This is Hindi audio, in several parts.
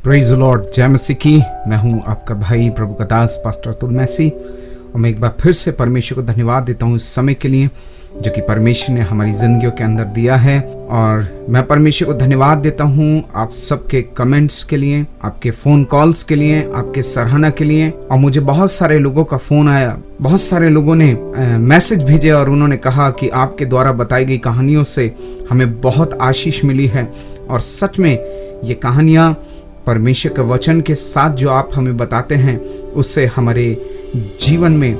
प्रेज द लॉर्ड, जय मसीह की। मैं हूं आपका भाई प्रभु का दास पास्टर अतुल मैसी, और मैं एक बार फिर से परमेश्वर को धन्यवाद देता हूं इस समय के लिए जो कि परमेश्वर ने हमारी जिंदगियों के अंदर दिया है। और मैं परमेश्वर को धन्यवाद देता हूं आप सबके कमेंट्स के लिए, आपके फोन कॉल्स के लिए, आपके सराहना के लिए। और मुझे बहुत सारे लोगों का फोन आया, बहुत सारे लोगों ने मैसेज भेजे और उन्होंने कहा कि आपके द्वारा बताई गई कहानियों से हमें बहुत आशीष मिली है। और सच में ये कहानियां परमेश्वर के वचन के साथ जो आप हमें बताते हैं उससे हमारे जीवन में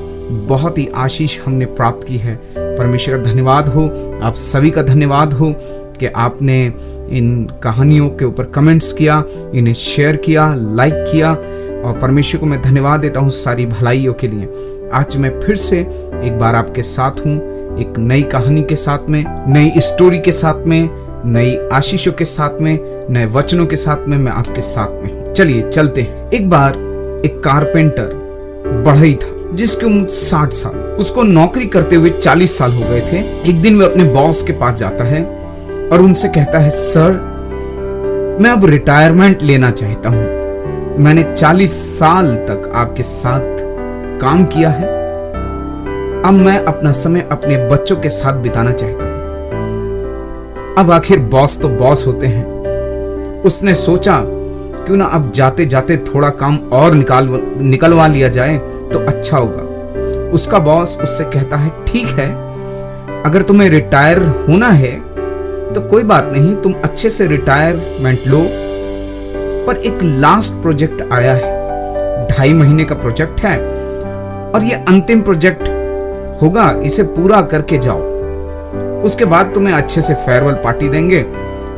बहुत ही आशीष हमने प्राप्त की है। परमेश्वर का धन्यवाद हो, आप सभी का धन्यवाद हो कि आपने इन कहानियों के ऊपर कमेंट्स किया, इन्हें शेयर किया, लाइक किया। और परमेश्वर को मैं धन्यवाद देता हूँ सारी भलाइयों के लिए। आज मैं फिर से एक बार आपके साथ हूँ, एक नई कहानी के साथ में, नई स्टोरी के साथ में, नई आशीषों के साथ में, नए वचनों के साथ में मैं आपके साथ में हूँ। चलिए चलते हैं। एक बार एक कारपेंटर बढ़ई था जिसकी उम्र 60 साल, उसको नौकरी करते हुए 40 साल हो गए थे। एक दिन वह अपने बॉस के पास जाता है और उनसे कहता है, सर मैं अब रिटायरमेंट लेना चाहता हूँ। मैंने 40 साल तक आपके साथ काम किया है, अब मैं अपना समय अपने बच्चों के साथ बिताना चाहता हूँ। अब आखिर बॉस तो बॉस होते हैं। उसने सोचा क्यों ना अब जाते जाते थोड़ा काम और निकलवा लिया जाए तो अच्छा होगा। उसका बॉस उससे कहता है, ठीक है, अगर तुम्हें रिटायर होना है तो कोई बात नहीं, तुम अच्छे से रिटायरमेंट लो, पर एक लास्ट प्रोजेक्ट आया है, 2.5 महीने का प्रोजेक्ट है और ये अंतिम प्रोजेक्ट होगा, इसे पूरा करके जाओ। उसके बाद तुम्हें अच्छे से फेयरवेल पार्टी देंगे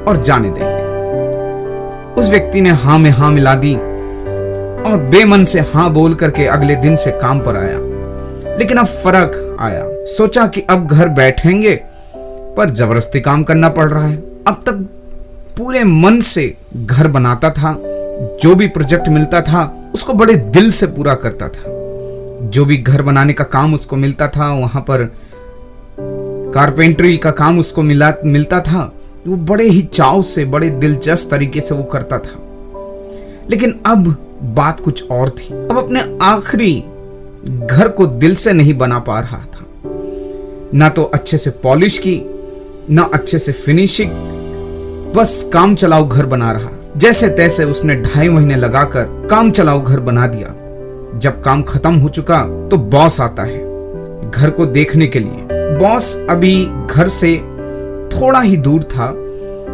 और जाने देंगे। उस व्यक्ति ने हाँ में हाँ मिला दी और बेमन से हाँ बोल करके अगले दिन से काम पर आया। लेकिन अब फर्क आया, सोचा कि अब घर बैठेंगे, पर जबरदस्ती काम करना पड़ रहा है। अब तक पूरे मन से घर बनाता था, जो भी प्रोजेक्ट मिलता था उसको बड़े दिल से पूरा करता था। जो भी घर बनाने का काम उसको मिलता था, वहां पर कारपेंटरी का काम उसको मिलता था, वो बड़े ही चाव से, बड़े दिलचस्प तरीके से वो करता था। लेकिन अब बात कुछ और थी। अब अपने आखिरी घर को दिल से नहीं बना पा रहा था, ना तो अच्छे से पॉलिश की, ना अच्छे से फिनिशिंग, बस काम चलाओ घर बना रहा। जैसे तैसे उसने 2.5 महीने लगाकर काम चलाओ घर बना दिया। जब काम खत्म हो चुका तो बॉस आता है घर को देखने के लिए। बॉस अभी घर से थोड़ा ही दूर था,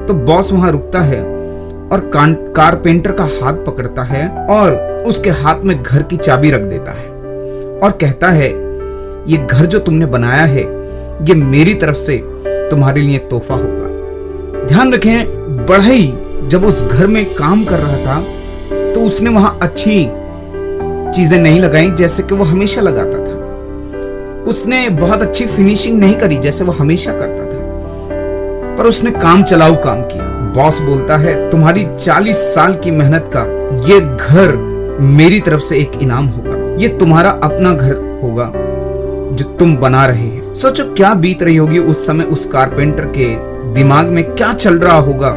तो बॉस वहां रुकता है और कारपेंटर का हाथ पकड़ता है और उसके हाथ में घर की चाबी रख देता है और कहता है, ये घर जो तुमने बनाया है ये मेरी तरफ से तुम्हारे लिए तोहफा होगा। ध्यान रखें, बढ़ई जब उस घर में काम कर रहा था तो उसने वहां अच्छी चीजें नहीं लगाई जैसे कि वो हमेशा लगाता था। उसने बहुत अच्छी फिनिशिंग नहीं करी जैसे वो हमेशा करता था, पर उसने काम चलाऊ काम किया। बॉस बोलता है, तुम्हारी 40 साल की मेहनत का ये घर मेरी तरफ से एक इनाम होगा, ये तुम्हारा अपना घर होगा जो तुम बना रहे हैं। सोचो क्या बीत रही होगी उस समय उस कारपेंटर के दिमाग में, क्या चल रहा होगा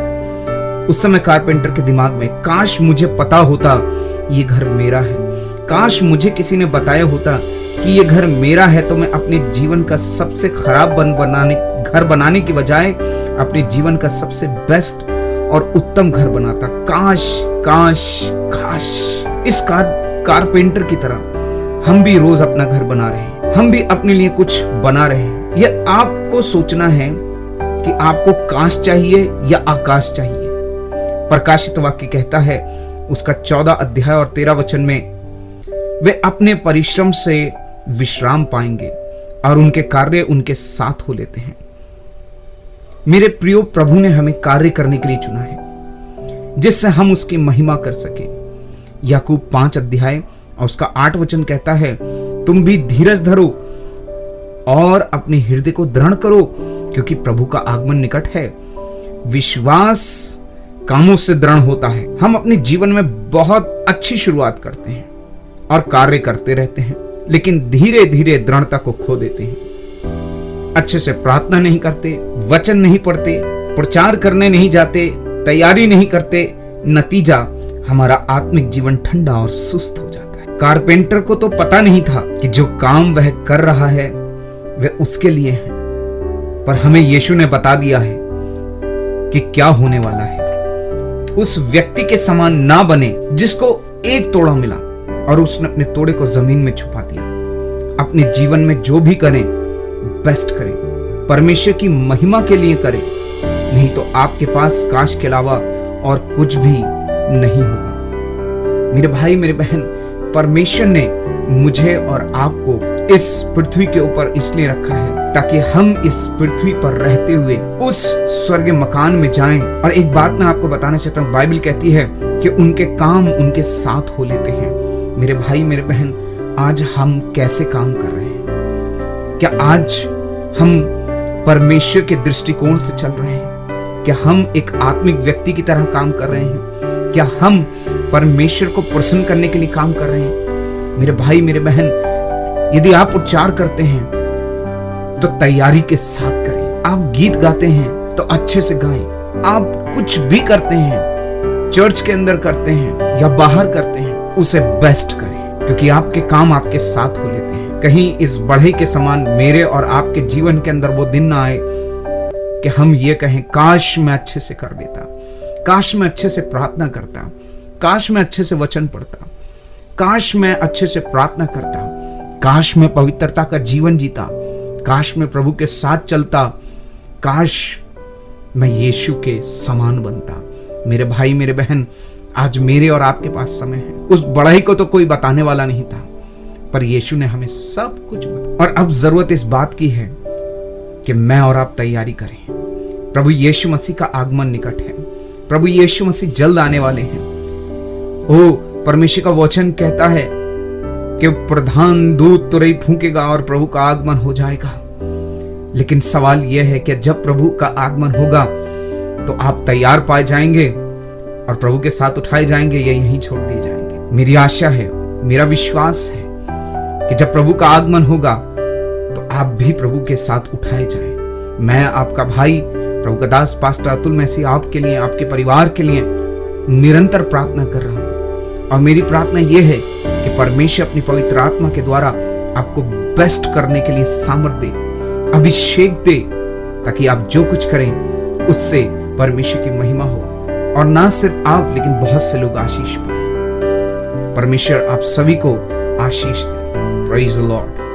उस समय कारपेंटर के दिमाग में। काश मुझे पता होता ये घर मेरा है, काश मुझे किसी ने बताया होता कि ये घर मेरा है, तो मैं अपने जीवन का सबसे खराब घर बनाने की बजाय अपने जीवन का सबसे बेस्ट और उत्तम घर बनाता। काश काश काश इस कारपेंटर की तरह हम भी रोज अपना घर बना रहे हैं, हम भी अपने लिए कुछ बना रहे हैं। यह आपको सोचना है कि आपको काश चाहिए या आकाश चाहिए। प्रकाशित वाक्य कहता है उसका 14 अध्याय और 13 वचन में, वे अपने परिश्रम से विश्राम पाएंगे और उनके कार्य उनके साथ हो लेते हैं। मेरे प्रियो, प्रभु ने हमें कार्य करने के लिए चुना है जिससे हम उसकी महिमा कर सके। याकूब 5 अध्याय और उसका 8 वचन कहता है, तुम भी धीरज धरो और अपने हृदय को दृढ़ करो क्योंकि प्रभु का आगमन निकट है। विश्वास कामों से दृढ़ होता है। हम अपने जीवन में बहुत अच्छी शुरुआत करते हैं और कार्य करते रहते हैं, लेकिन धीरे धीरे दृढ़ता को खो देते हैं। अच्छे से प्रार्थना नहीं करते, वचन नहीं पढ़ते, प्रचार करने नहीं जाते, तैयारी नहीं करते, नतीजा हमारा आत्मिक जीवन ठंडा और सुस्त हो जाता है। कारपेंटर को तो पता नहीं था कि जो काम वह कर रहा है वह उसके लिए है, पर हमें यीशु ने बता दिया है कि क्या होने वाला है। उस व्यक्ति के समान ना बने जिसको एक तोड़ा मिला और उसने अपने तोड़े को जमीन में छुपा दिया। अपने जीवन में जो भी करें बेस्ट करें, परमेश्वर की महिमा के लिए करें, नहीं तो आपके पास काश के अलावा और कुछ भी नहीं होगा। मेरे भाई मेरे बहन, परमेश्वर ने मुझे और आपको इस पृथ्वी के ऊपर इसलिए रखा है ताकि हम इस पृथ्वी पर रहते हुए उस स्वर्ग मकान में जाएं। और एक बात मैं आपको बताना चाहता हूँ, बाइबल कहती है कि उनके काम उनके साथ हो लेते हैं। मेरे भाई मेरे बहन, आज हम कैसे काम कर रहे हैं? क्या आज हम परमेश्वर के दृष्टिकोण से चल रहे हैं? क्या हम एक आत्मिक व्यक्ति की तरह काम कर रहे हैं? क्या हम परमेश्वर को प्रसन्न करने के लिए काम कर रहे हैं? मेरे भाई मेरे बहन, यदि आप उच्चार करते हैं तो तैयारी के साथ करें। आप गीत गाते हैं तो अच्छे से गाएं। आप कुछ भी करते हैं, चर्च के अंदर करते हैं या बाहर करते हैं, उसे बेस्ट करें, क्योंकि आपके काम आपके साथ हो लेते हैं। कहीं इस बढ़ई के समान मेरे और आपके जीवन के अंदर वो दिन ना आए कि हम ये कहें, काश मैं अच्छे से कर देता, काश मैं अच्छे से प्रार्थना करता, काश मैं अच्छे से वचन पढ़ता, काश मैं अच्छे से प्रार्थना करता, काश मैं पवित्रता का जीवन जीता, काश मैं प्रभु के साथ चलता, काश मैं यीशु के समान बनता। मेरे भाई मेरे बहन, आज मेरे और आपके पास समय है। उस बढ़ई को तो कोई बताने वाला नहीं था, पर यीशु ने हमें सब कुछ बताया। और अब जरूरत इस बात की है कि मैं और आप तैयारी करें। प्रभु यीशु मसीह का आगमन निकट है। प्रभु यीशु मसीह जल्द आने वाले हैं। ओ परमेश्वर का वचन कहता है कि प्रधान दूत तुरही फूंकेगा और प्रभु का आगमन हो जाएगा। लेकिन सवाल यह है कि जब प्रभु का आगमन होगा तो आप तैयार पाए जाएंगे और प्रभु के साथ उठाए जाएंगे या यहीं छोड़ दिए जाएंगे? मेरी आशा है, मेरा विश्वास है कि जब प्रभु का आगमन होगा तो आप भी प्रभु के साथ उठाए जाएं। मैं आपका भाई प्रभु का दास पास्टर अतुल मैसी आपके लिए, आपके परिवार के लिए निरंतर प्रार्थना कर रहा हूं। और मेरी प्रार्थना यह है कि परमेश्वर अपनी पवित्र आत्मा के द्वारा आपको बेस्ट करने के लिए सामर्थ्य दे, अभिषेक दे, ताकि आप जो कुछ करें उससे परमेश्वर की महिमा हो और ना सिर्फ आप लेकिन बहुत से लोग आशीष पाए। परमेश्वर आप सभी को आशीष दे। Praise the Lord.